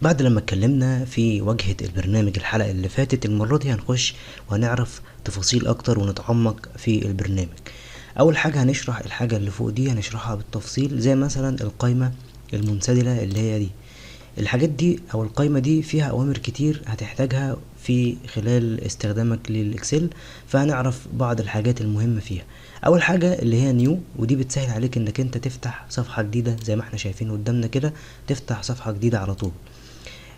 بعد لما اتكلمنا في واجهة البرنامج الحلقة اللي فاتت، المرة دي هنخش وهنعرف تفاصيل اكتر ونتعمق في البرنامج. اول حاجة هنشرح الحاجة اللي فوق دي، هنشرحها بالتفصيل، زي مثلا القائمة المنسدلة اللي هي دي. الحاجات دي او القائمة دي فيها اوامر كتير هتحتاجها في خلال استخدامك للاكسل، فهنعرف بعض الحاجات المهمة فيها. اول حاجة اللي هي نيو، ودي بتسهل عليك انك انت تفتح صفحة جديدة زي ما احنا شايفين قدامنا كده، تفتح صفحة جديدة على طول.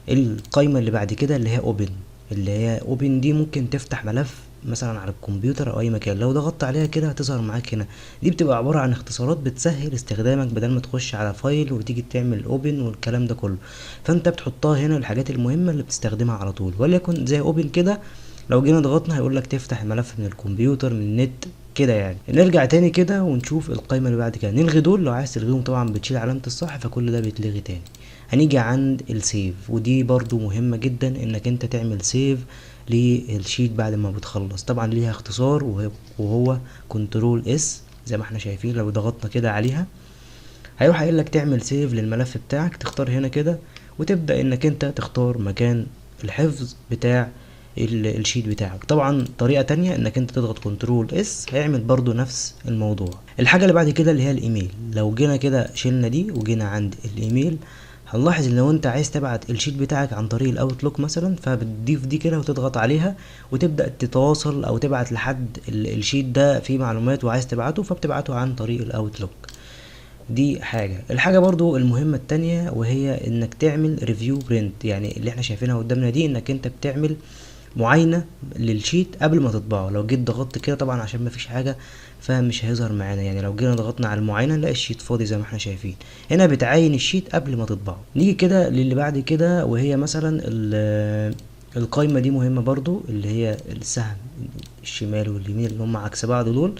القايمة اللي بعد كده اللي هي اوبن، اللي هي اوبن دي ممكن تفتح ملف مثلا على الكمبيوتر او اي مكان، لو ضغطت عليها كده هتظهر معاك هنا. دي بتبقى عبارة عن اختصارات بتسهل استخدامك، بدل ما تخش على فايل وتيجي تعمل اوبن والكلام ده كله، فانت بتحطها هنا الحاجات المهمة اللي بتستخدمها على طول. وليكن زي اوبن كده، لو جينا ضغطنا هيقولك تفتح الملف من الكمبيوتر من النت كده. يعني نرجع تاني كده ونشوف القايمة اللي بعد كده، نلغي دول، لو عايز تلغيهم طبعا بتشيل علامة الصح، فكل ده بيتلغي تاني. هنيجي عند السيف، ودي برضو مهمة جدا انك انت تعمل سيف للشيت بعد ما بتخلص. طبعا ليها اختصار وهو كنترول اس زي ما احنا شايفين. لو ضغطنا كده عليها هيروح قايل لك تعمل سيف للملف بتاعك، تختار هنا كده وتبدأ انك انت تختار مكان الحفظ بتاع الشيت بتاعك. طبعا طريقة تانية انك انت تضغط كنترول اس هيعمل برضو نفس الموضوع. الحاجة اللي بعد كده اللي هي الايميل، لو جينا كده شلنا دي وجينا عند الايميل، هنلاحظ ان لو انت عايز تبعت الشيت بتاعك عن طريق الاوتلوك مثلا، فبتضيف دي كده وتضغط عليها وتبدأ تتواصل او تبعت لحد الشيت ده فيه معلومات وعايز تبعته، فبتبعته عن طريق الاوتلوك. دي الحاجة برضو المهمة التانية، وهي انك تعمل ريفيو برنت، يعني اللي احنا شايفينها قدامنا دي، انك انت بتعمل معاينة للشيت قبل ما تطبعه. لو جيت ضغطت كده طبعا عشان مفيش حاجة فمش هيظهر معانا، يعني لو جينا ضغطنا على المعاينة نلاقي الشيت فاضي زي ما احنا شايفين. هنا بتعاين الشيت قبل ما تطبعه. نيجي كده للي بعد كده، وهي مثلا القايمة دي مهمة برضو، اللي هي السهم الشمال واليمين اللي هم عكس بعض دول.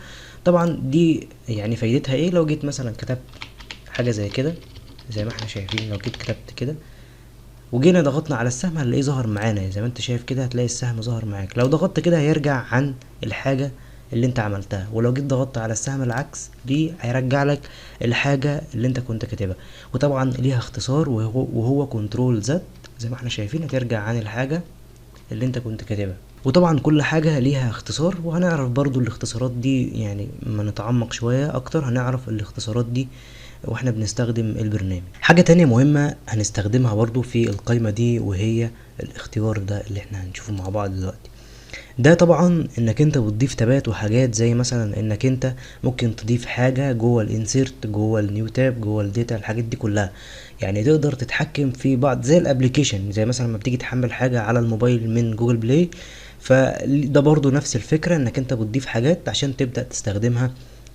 طبعا دي يعني فايدتها ايه؟ لو جيت مثلا كتبت حاجة زي كده زي ما احنا شايفين، لو جيت كتبت كده وجينا ضغطنا على السهم هنلاقيه ظهر معانا زي ما انت شايف كده، هتلاقي السهم ظهر معاك. لو ضغطت كده هيرجع عن الحاجة اللي انت عملتها، ولو جيت ضغطت على السهم العكس دي هيرجع لك الحاجة اللي انت كنت كاتبها. وطبعا ليها اختصار وهو كنترول زد زي ما احنا شايفين، هترجع عن الحاجة اللي انت كنت كاتبها. وطبعا كل حاجة ليها اختصار، وهنعرف برضو الاختصارات دي يعني ما نتعمق شوية اكتر هنعرف الاختصارات دي واحنا بنستخدم البرنامج. حاجة تانية مهمة هنستخدمها برضو في القائمة دي، وهي الاختيار ده اللي احنا هنشوفه مع بعض دلوقتي. ده طبعا انك انت بتضيف تابات وحاجات، زي مثلا انك انت ممكن تضيف حاجة جوه الانسيرت، جوه النيو تاب، جوه الداتا، الحاجات دي كلها. يعني تقدر تتحكم في بعض زي الابليكيشن، زي مثلا لما بتيجي تحمل حاجة على الموبايل من جوجل بلاي، فده برضو نفس الفكرة، انك انت بتضيف حاجات عشان تبدأ تستخدمها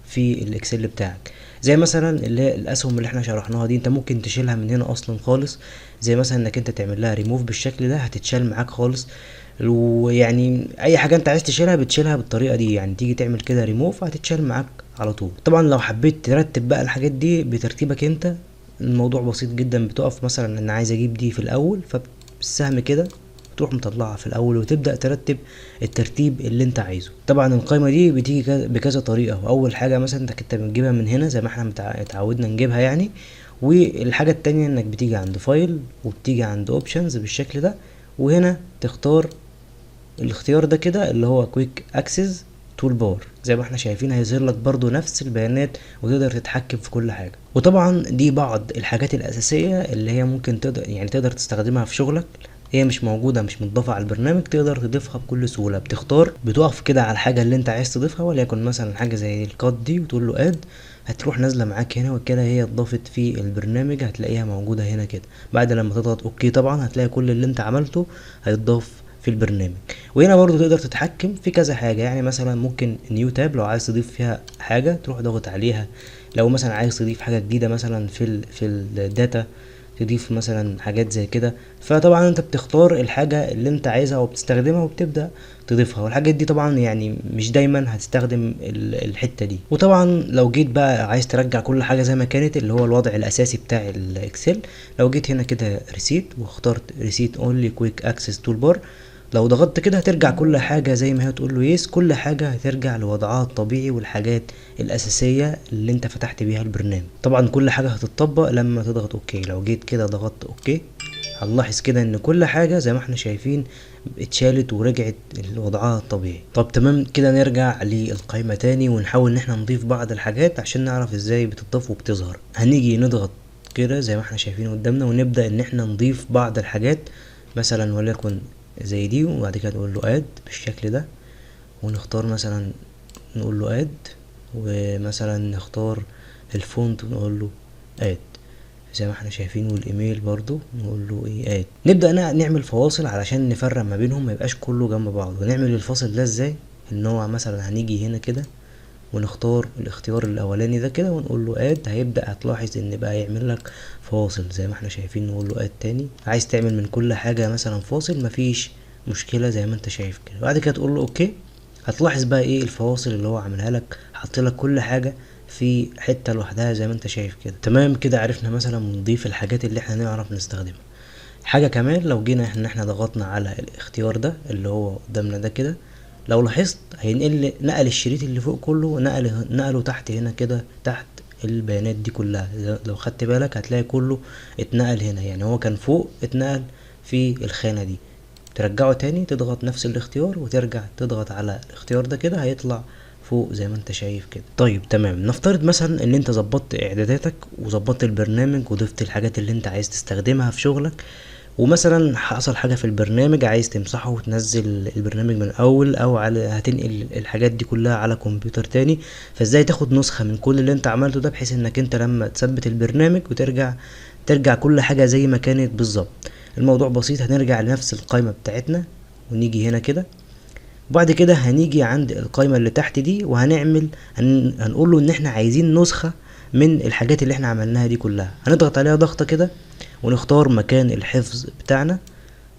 في الاكسل بتاعك. زي مثلا اللي هي الاسهم اللي احنا شرحناها دي، انت ممكن تشيلها من هنا اصلا خالص، زي مثلا انك انت تعمل لها ريموف بالشكل ده هتتشال معاك خالص. ويعني اي حاجه انت عايز تشيلها بتشيلها بالطريقه دي، يعني تيجي تعمل كده ريموف هتتشال معاك على طول. طبعا لو حبيت ترتب بقى الحاجات دي بترتيبك انت، الموضوع بسيط جدا. بتقف مثلا انا عايز اجيب دي في الاول، فبالسهم كده تروح مطلعها في الاول وتبدا ترتب الترتيب اللي انت عايزه. طبعا القائمه دي بتيجي بكذا طريقه، واول حاجه مثلا انت بتجيبها من هنا زي ما احنا اتعودنا نجيبها يعني. والحاجه التانية انك بتيجي عند فايل وبتيجي عند اوبشنز بالشكل ده، وهنا تختار الاختيار ده كده اللي هو كويك اكسس تول بار زي ما احنا شايفين، هيظهر لك برضو نفس البيانات وتقدر تتحكم في كل حاجة. وطبعا دي بعض الحاجات الاساسية اللي هي ممكن تقدر تستخدمها في شغلك، هي مش موجودة مش متضافة على البرنامج، تقدر تضيفها بكل سهولة. بتختار بتقف كده على الحاجة اللي انت عايز تضيفها، وليكن مثلا حاجة زي الكات دي وتقول له اد، هتروح نازلة معاك هنا وكده هي اتضافت في البرنامج، هتلاقيها موجودة هنا كده. بعد لما تضغط اوكي طبعا هتلاقي كل اللي انت عملته هيتضاف في البرنامج. وهنا برضو تقدر تتحكم في كذا حاجة، يعني مثلا ممكن نيو تاب لو عايز تضيف فيها حاجة تروح ضغط عليها. لو مثلا عايز تضيف حاجة جديدة مثلا في الداتا، تضيف مثلا حاجات زي كده، فطبعا انت بتختار الحاجة اللي انت عايزها وبتستخدمها وبتبدأ تضيفها. والحاجات دي طبعا يعني مش دايما هتستخدم الحتة دي. وطبعا لو جيت بقى عايز ترجع كل حاجة زي ما كانت اللي هو الوضع الاساسي بتاع الاكسل، لو جيت هنا كده ريسيت واخترت ريسيت اونلي كويك اكسس تول بار، لو ضغطت كده هترجع كل حاجة زي ما هي، تقول له يس، كل حاجة هترجع لوضعها الطبيعي والحاجات الأساسية اللي انت فتحت بيها البرنامج. طبعا كل حاجة هتطبق لما تضغط اوكي. لو جيت كده ضغطت اوكي هنلاحظ كده ان كل حاجة زي ما احنا شايفين اتشالت ورجعت لوضعها الطبيعي. طب تمام كده، نرجع للقائمة تاني ونحاول ان احنا نضيف بعض الحاجات عشان نعرف ازاي بتضاف وبتظهر. هنيجي نضغط كده زي ما احنا شايفين قدامنا ونبدأ ان احنا نضيف بعض الحاجات، مثلا وليكن زي دي، وبعد كده نقول له اد بالشكل ده، ونختار مثلا نقول له اد، ومثلا نختار الفونت ونقول له اد زي ما احنا شايفين، والايميل برضو نقول له ايه اد. نبدأ نعمل فواصل علشان نفرق ما بينهم، ما يبقاش كله جنب بعض. ونعمل الفاصل ده ازاي؟ ان هو مثلا هنيجي هنا كده ونختار الاختيار الاولاني ده كده ونقول له اد، هيبدأ هتلاحظ ان بقى يعمل لك فواصل زي ما احنا شايفين. نقول له اد تاني. عايز تعمل من كل حاجة مثلا فاصل، مفيش مشكلة زي ما انت شايف كده. بعد كده تقول له اوكي. هتلاحظ بقى ايه الفواصل اللي هو عاملها لك، حط لك كل حاجة في حتة لوحدها زي ما انت شايف كده. تمام كده، عرفنا مثلا نضيف الحاجات اللي احنا نعرف نستخدمها. حاجة كمان، لو جينا ان احنا ضغطنا على الاختيار ده اللي هو قدامنا ده كده، لو لاحظت نقل الشريط اللي فوق كله نقله تحت هنا كده، تحت البيانات دي كلها. لو خدت بالك هتلاقي كله اتنقل هنا، يعني هو كان فوق اتنقل في الخانة دي. ترجعه تاني، تضغط نفس الاختيار وترجع تضغط على الاختيار ده كده، هيطلع فوق زي ما انت شايف كده. طيب تمام، نفترض مثلا ان انت ظبطت اعداداتك وظبطت البرنامج وضفت الحاجات اللي انت عايز تستخدمها في شغلك، ومثلا حصل حاجة في البرنامج عايز تمسحه وتنزل البرنامج من اول، او هتنقل الحاجات دي كلها على كمبيوتر تاني. فازاي تاخد نسخة من كل اللي انت عملته ده، بحيث انك انت لما تثبت البرنامج ترجع كل حاجة زي ما كانت بالظبط؟ الموضوع بسيط. هنرجع لنفس القائمة بتاعتنا ونيجي هنا كده، وبعد كده هنيجي عند القائمة اللي تحت دي هنقول له ان احنا عايزين نسخة من الحاجات اللي احنا عملناها دي كلها. هنضغط عليها ضغطة كده ونختار مكان الحفظ بتاعنا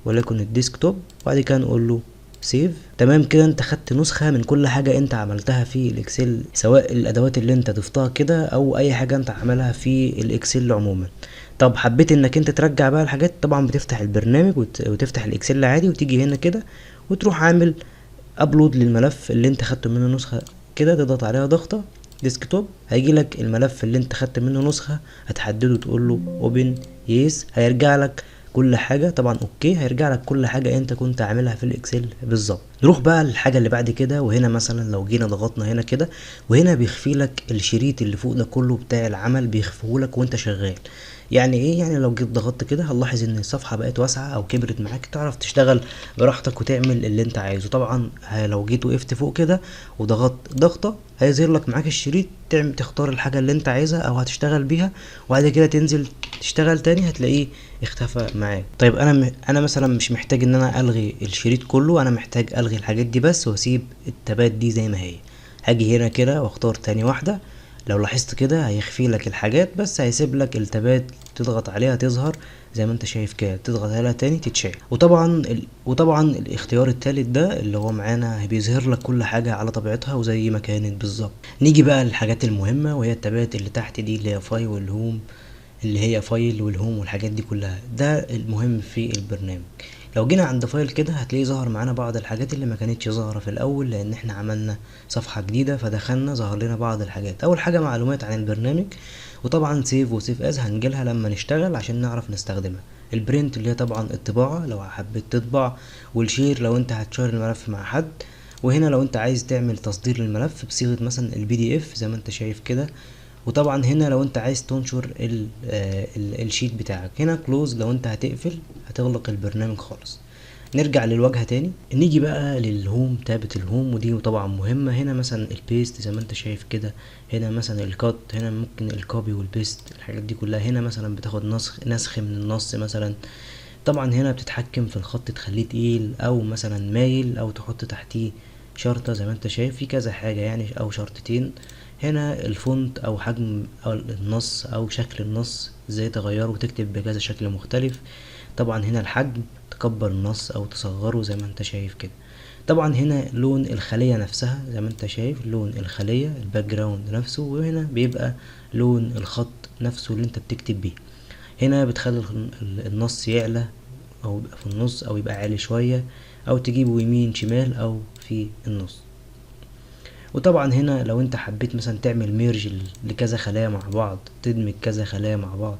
وليكن الديسكتوب، وبعد كده نقول له سيف. تمام كده، انت خدت نسخة من كل حاجة انت عملتها في الاكسل، سواء الادوات اللي انت ضفتها كده او اي حاجة انت عملها في الاكسل عموما. طب حبيت انك انت ترجع بقى الحاجات، طبعا بتفتح البرنامج وتفتح الاكسل عادي، وتيجي هنا كده وتروح عامل ابلود للملف اللي انت خدته منه نسخة كده. تضغط عليها ضغطة ديسكتوب، هيجي لك الملف اللي انت خدت منه نسخة، هتحدده تقول له اوبن يس، هيرجع لك كل حاجة. طبعا اوكي، هيرجع لك كل حاجة انت كنت عاملها في الاكسل بالظبط. نروح بقى للحاجة اللي بعد كده، وهنا مثلا لو جينا ضغطنا هنا كده، وهنا بيخفي لك الشريط اللي فوق ده كله بتاع العمل، بيخفيه لك وانت شغال. يعني ايه؟ يعني لو جيت ضغطت كده هنلاحظ ان الصفحة بقت واسعة او كبرت معاك، تعرف تشتغل براحتك وتعمل اللي انت عايزه. طبعا لو جيت وقفت فوق كده وضغطت ضغطة، هيظهر لك معاك الشريط، تختار الحاجة اللي انت عايزها او هتشتغل بيها، وبعد كده تنزل تشتغل تاني هتلاقيه اختفى معاك. طيب انا مثلا مش محتاج ان انا الغي الشريط كله، انا محتاج الغي الحاجات دي بس واسيب التابات دي زي ما هي. هاجي هنا كده واختار تاني واحدة. لو لاحظت كده هيخفي لك الحاجات بس هيسيب لك التابات، تضغط عليها تظهر زي ما انت شايف كده، تضغط عليها تاني تتشال. وطبعا الاختيار التالت ده اللي هو معانا بيظهر لك كل حاجة على طبيعتها وزي ما كانت بالظبط. نيجي بقى للحاجات المهمة، وهي التابات اللي تحت دي اللي هي فايل والهوم، اللي هي فايل والهوم والحاجات دي كلها، ده المهم في البرنامج. لو جينا عند فايل كده هتلاقيه ظهر معانا بعض الحاجات اللي ما كانتش ظاهرة في الاول، لان احنا عملنا صفحة جديدة فدخلنا ظهر لنا بعض الحاجات. اول حاجة معلومات عن البرنامج، وطبعا سيف وسيف از هنجيلها لما نشتغل عشان نعرف نستخدمها. البرنت اللي هي طبعا الطباعة لو حبيت تطبع، والشير لو انت هتشير الملف مع حد، وهنا لو انت عايز تعمل تصدير للملف بصيغة مثلا البي دي اف زي ما انت شايف كده. وطبعا هنا لو انت عايز تنشر الشيت بتاعك. هنا كلوز لو انت هتقفل هتغلق البرنامج خالص. نرجع للواجهة تاني، نيجي بقى للهوم، تابة الهوم، ودي طبعا مهمة. هنا مثلا البيست زي ما انت شايف كده، هنا مثلا الكات، هنا ممكن الكوبي والبيست، الحاجات دي كلها. هنا مثلا بتاخد نسخ من النص مثلا. طبعا هنا بتتحكم في الخط تخليه تقيل او مثلا مايل، او تحط تحتيه شرطة زي ما انت شايف في كذا حاجة يعني، او شرطتين. هنا الفونت او حجم او النص او شكل النص ازاي تغيره وتكتب بكذا شكل مختلف. طبعا هنا الحجم، تكبر النص او تصغره زي ما انت شايف كده. طبعا هنا لون الخلية نفسها زي ما انت شايف، لون الخلية الباك جراوند نفسه، وهنا بيبقى لون الخط نفسه اللي انت بتكتب بيه. هنا بتخلي النص يعلى او يبقى في النص او يبقى عالي شوية، او تجيبه يمين شمال او في النص. وطبعا هنا لو انت حبيت مثلا تعمل ميرج لكذا خلايا مع بعض، تدمج كذا خلايا مع بعض،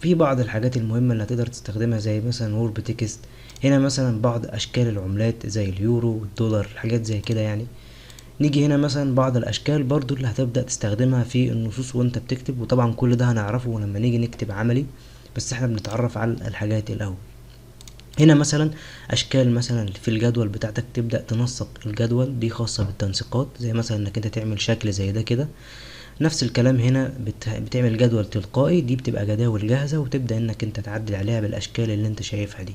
في بعض الحاجات المهمة اللي هتقدر تستخدمها زي مثلا وورب تكست. هنا مثلا بعض اشكال العملات زي اليورو والدولار، حاجات زي كده يعني. نيجي هنا مثلا بعض الاشكال برضو اللي هتبدأ تستخدمها في النصوص وانت بتكتب، وطبعا كل ده هنعرفه لما نيجي نكتب عملي، بس احنا بنتعرف على الحاجات الاول. هنا مثلا اشكال مثلا في الجدول بتاعتك، تبدأ تنسق الجدول دي خاصة بالتنسيقات، زي مثلا انك انت تعمل شكل زي ده كده. نفس الكلام هنا بتعمل جدول تلقائي، دي بتبقى جداول جاهزة وتبدأ انك انت تعدل عليها بالاشكال اللي انت شايفها دي.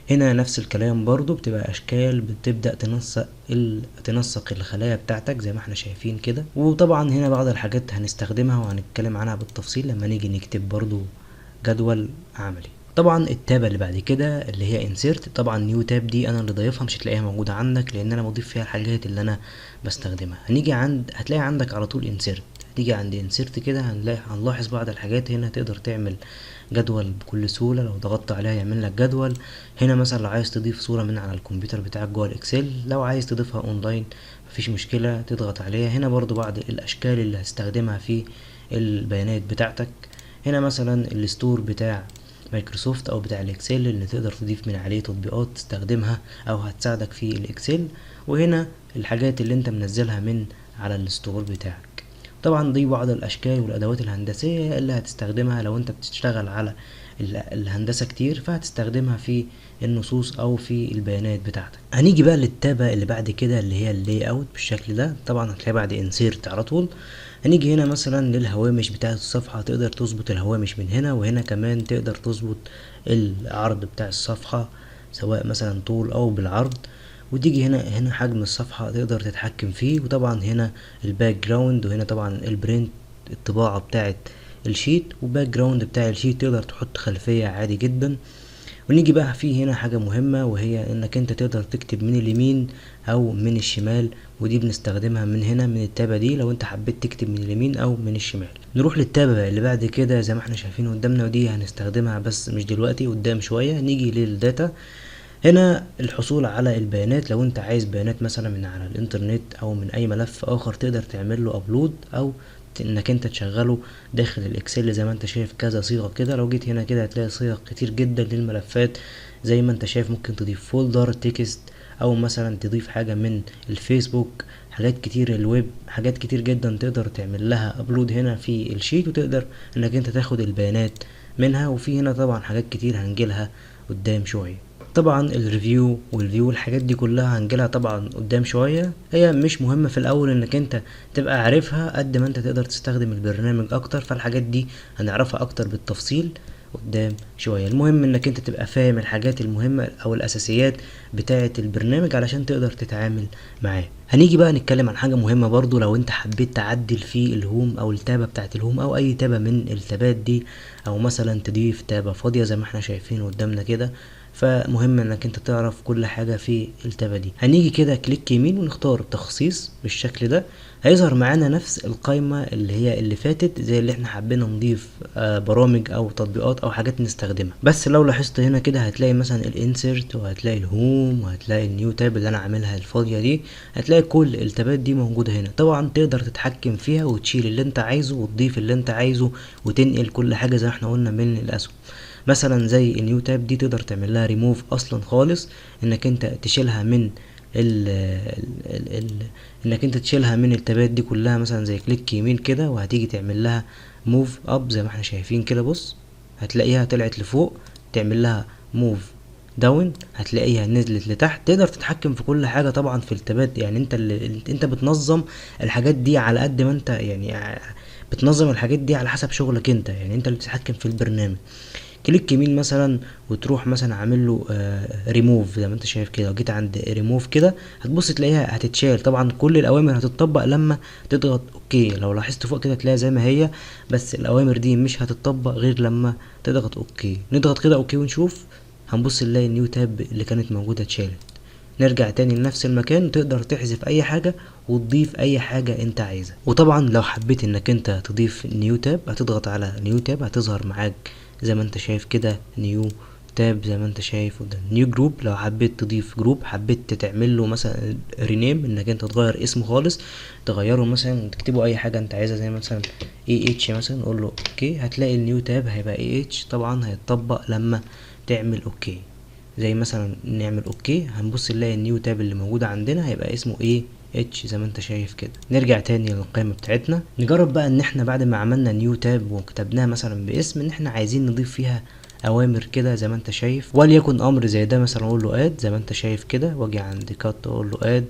هنا نفس الكلام برضو بتبقى اشكال بتبدأ تنسق الخلايا بتاعتك زي ما احنا شايفين كده. وطبعا هنا بعض الحاجات هنستخدمها وهنتكلم عنها بالتفصيل لما نيجي نكتب برضو جدول عملي. طبعا التابة اللي بعد كده اللي هي انسيرت، طبعا نيو تاب دي انا اللي ضايفها، مش هتلاقيها موجودة عندك لان انا بضيف فيها الحاجات اللي انا بستخدمها. هنيجي هتلاقي عندك على طول انسيرت. هتيجي عند انسيرت كده هنلاحظ بعض الحاجات هنا. تقدر تعمل جدول بكل سهولة، لو ضغطت عليها يعمل لك جدول. هنا مثلا لو عايز تضيف صورة من على الكمبيوتر بتاعك جوه الاكسل، لو عايز تضيفها اونلاين مفيش مشكلة، تضغط عليها. هنا برضو بعض الاشكال اللي هتستخدمها في البيانات بتاعتك. هنا مثلا الستور بتاع مايكروسوفت او بتاع الاكسل اللي تقدر تضيف من عليه تطبيقات تستخدمها او هتساعدك في الاكسل. وهنا الحاجات اللي انت منزلها من على الستور بتاعك. طبعا دي بعض الاشكال والادوات الهندسية اللي هتستخدمها لو انت بتشتغل على الهندسة كتير، فهتستخدمها في النصوص او في البيانات بتاعتك. هنيجي بقى للتابة اللي بعد كده اللي هي اللاي اوت بالشكل ده، طبعا هتلاقي بعد انسيرت على طول. هنيجي هنا مثلا للهوامش بتاعة الصفحة، تقدر تظبط الهوامش من هنا، وهنا كمان تقدر تظبط العرض بتاع الصفحة سواء مثلا طول او بالعرض. وتيجي هنا حجم الصفحة تقدر تتحكم فيه. وطبعا هنا الباك جراوند، وهنا طبعا البرنت الطباعة بتاعت الشيت، وباك جراوند بتاع الشيت تقدر تحط خلفية عادي جدا. ونيجي بقى في هنا حاجة مهمة، وهي انك انت تقدر تكتب من اليمين او من الشمال، ودي بنستخدمها من هنا من التابة دي لو انت حبيت تكتب من اليمين او من الشمال. نروح للتابة اللي بعد كده زي ما احنا شايفين قدامنا، ودي هنستخدمها بس مش دلوقتي، قدام شوية. نيجي للداتا. هنا الحصول على البيانات، لو انت عايز بيانات مثلا من على الانترنت او من اي ملف اخر تقدر تعمل له ابلود، او انك انت تشغله داخل الاكسل زي ما انت شايف كذا صيغة كده. لو جيت هنا كده هتلاقي صيغ كتير جدا للملفات زي ما انت شايف. ممكن تضيف فولدر تكست، او مثلا تضيف حاجة من الفيسبوك، حاجات كتير الويب، حاجات كتير جدا تقدر تعمل لها ابلود هنا في الشيت، وتقدر انك انت تاخد البيانات منها. وفي هنا طبعا حاجات كتير هنجيلها قدام شوية. طبعا الريفيو والفيو الحاجات دي كلها هنجيلها طبعا قدام شوية. هي مش مهمة في الاول انك انت تبقى عارفها قد ما انت تقدر تستخدم البرنامج اكتر، فالحاجات دي هنعرفها اكتر بالتفصيل قدام شوية. المهم انك انت تبقى فاهم الحاجات المهمة او الاساسيات بتاعة البرنامج علشان تقدر تتعامل معاه. هنيجي بقى نتكلم عن حاجة مهمة برضو، لو انت حبيت تعدل في الهوم او التابة بتاعة الهوم او اي تابة من التابات دي، او مثلا تضيف تابة فاضية زي ما احنا شايفين قدامنا كده، فمهم انك انت تعرف كل حاجة في التابة دي. هنيجي كده كليك يمين ونختار تخصيص بالشكل ده، هيظهر معانا نفس القائمة اللي هي اللي فاتت، زي اللي احنا حبينا نضيف برامج او تطبيقات او حاجات نستخدمها. بس لو لاحظت هنا كده هتلاقي مثلا الانسرت، وهتلاقي الهوم، وهتلاقي النيو تاب اللي انا عاملها الفاضية دي. هتلاقي كل التابات دي موجودة هنا. طبعا تقدر تتحكم فيها وتشيل اللي انت عايزه وتضيف اللي انت عايزه وتنقل كل حاجة زي ما احنا قلنا من الاسهم. مثلا زي النيو تاب دي تقدر تعمل لها ريموف اصلا خالص، انك انت تشيلها من ال ال ال انك انت تشيلها من التابات دي كلها. مثلا زي كليك يمين كده وهتيجي تعمل لها موف اب زي ما احنا شايفين كده. بص هتلاقيها طلعت لفوق، تعمل لها موف داون هتلاقيها نزلت لتحت. تقدر تتحكم في كل حاجة طبعا في التابات، يعني انت بتنظم الحاجات دي على قد ما انت يعني بتنظم الحاجات دي على حسب شغلك انت، يعني انت اللي بتتحكم في البرنامج. كليك يمين مثلا وتروح مثلا عامل له ريموف زي ما انت شايف كده، وجيت عند ريموف كده هتبص تلاقيها هتتشال. طبعا كل الاوامر هتطبق لما تضغط اوكي. لو لاحظت فوق كده تلاقيها زي ما هي، بس الاوامر دي مش هتطبق غير لما تضغط اوكي. نضغط كده اوكي ونشوف، هنبص نلاقي النيو تاب اللي كانت موجودة اتشالت. نرجع تاني لنفس المكان، تقدر تحذف اي حاجة وتضيف اي حاجة انت عايزها. وطبعا لو حبيت انك انت تضيف نيو تاب هتضغط على نيو تاب، هتظهر معاك زي ما انت شايف كده نيو تاب زي ما انت شايف قدام نيو جروب. لو حبيت تضيف جروب، حبيت تعمل له مثلا رينيم، انك انت تغير اسمه خالص، تغيره مثلا وتكتبه اي حاجه انت عايزها زي مثلا اي اتش مثلا، قول له اوكي، هتلاقي النيو تاب هيبقى اي اتش. طبعا هيتطبق لما تعمل اوكي. زي مثلا نعمل اوكي، هنبص نلاقي النيو تاب اللي موجود عندنا هيبقى اسمه ايه اتش زي ما انت شايف كده. نرجع تاني للقائمه بتاعتنا، نجرب بقى ان احنا بعد ما عملنا نيو تاب وكتبناها مثلا باسم، ان احنا عايزين نضيف فيها اوامر كده زي ما انت شايف، وليكن امر زي ده مثلا اقول له اد زي ما انت شايف كده، واجي عند كات اقول له اد،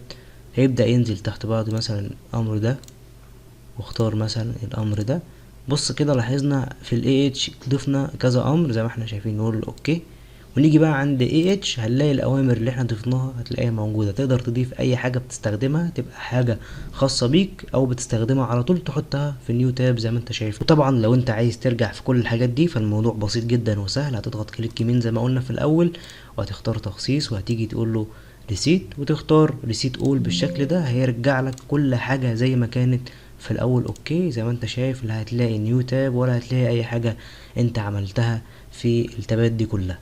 هيبدا ينزل تحت بعض مثلا الامر ده، واختار مثلا الامر ده. بص كده لاحظنا في الاي اتش ضفنا كذا امر زي ما احنا شايفين، نقول له اوكي، ونيجي بقى عند اي اتش هنلاقي الاوامر اللي احنا ضفناها هتلاقيها موجوده. تقدر تضيف اي حاجه بتستخدمها تبقى حاجه خاصه بيك، او بتستخدمها على طول تحطها في نيو تاب زي ما انت شايف. وطبعا لو انت عايز ترجع في كل الحاجات دي فالموضوع بسيط جدا وسهل. هتضغط كليك يمين زي ما قلنا في الاول، وهتختار تخصيص، وهتيجي تقول له ريسيت، وتختار ريسيت اول. بالشكل ده هيرجع لك كل حاجه زي ما كانت في الاول. اوكي زي ما انت شايف، لا هتلاقي نيو تاب ولا هتلاقي اي حاجه انت عملتها في التابات دي كلها.